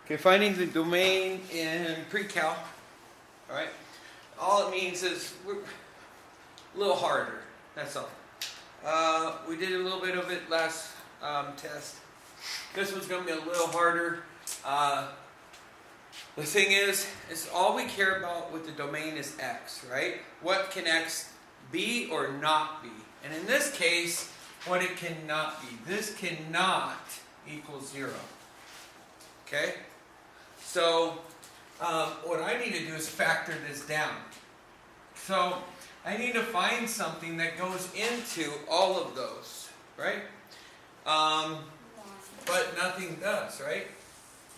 Okay, finding the domain in pre-cal. All right. All it means is we're a little harder. That's all. We did a little bit of it last test. This one's going to be a little harder. The thing is all we care about with the domain is x, right? What can x be or not be? And in this case, what it cannot be. This cannot equal 0. Okay? So, what I need to do is factor this down. So, I need to find something that goes into all of those, right? But nothing does, right?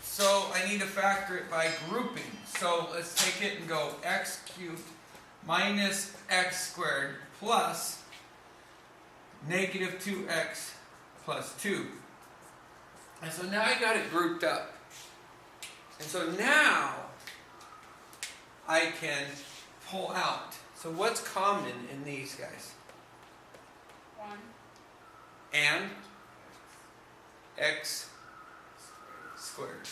So, I need to factor it by grouping. So, let's take it and go x cubed minus x squared plus negative 2x plus 2. And so now I got it grouped up. And so now I can pull out. So what's common in these guys? 1. And x squared.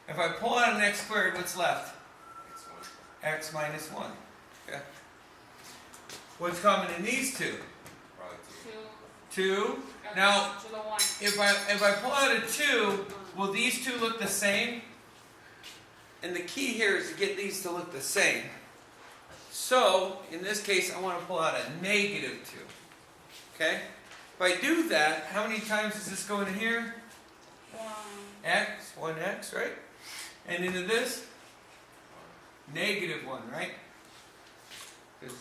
If I pull out an x squared, what's left? X minus 1. Okay. What's common in these two? 2. Now, To the 1. if I pull out a 2, will these two look the same? And the key here is to get these to look the same. So, in this case, I want to pull out a negative 2. Okay? If I do that, how many times does this go into here? 1. X, 1x, right? And into this? Negative 1, right? Because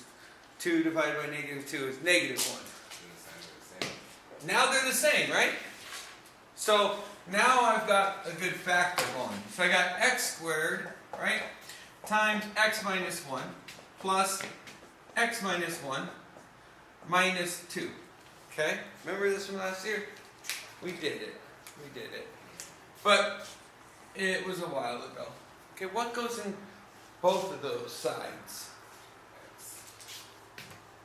2 divided by negative 2 is negative 1. Now they're the same, right? So now I've got a good factor going. So I got x squared, right, times x minus 1 plus x minus 1 minus 2. Okay? Remember this from last year? We did it. We did it. But it was a while ago. Okay, what goes in both of those sides?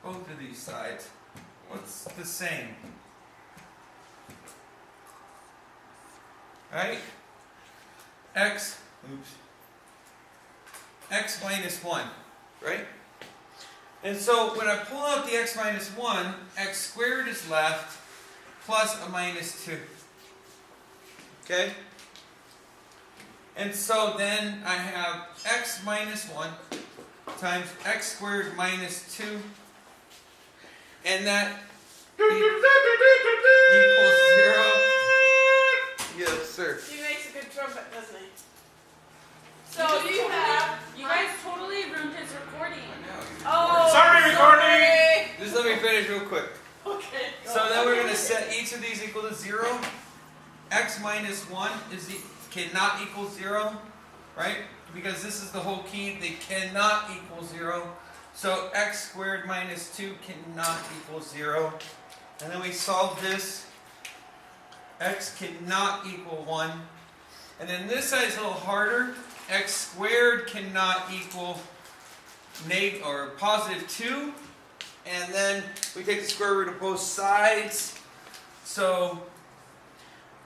Both of these sides. What's the same? Right? X minus 1, right? And so when I pull out the x minus 1, x squared is left plus a minus 2. Okay? And so then I have x minus 1 times x squared minus 2. And that equals 0. Yes, sir. He makes a good trumpet, doesn't he? So you guys totally ruined his recording. Oh, sorry, recording! Just let me finish real quick. Okay. So then we're going to set each of these equal to 0. X minus 1 cannot equal 0, right? Because this is the whole key. They cannot equal 0. So x squared minus 2 cannot equal 0. And then we solve this. X cannot equal 1. And then this side is a little harder. X squared cannot equal positive 2. And then we take the square root of both sides. So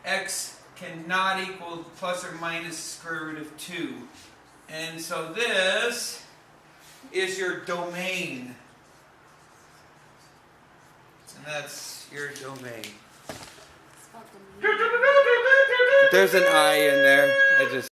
x cannot equal plus or minus square root of 2. And so this is your domain. And that's your domain. There's an I in there. I just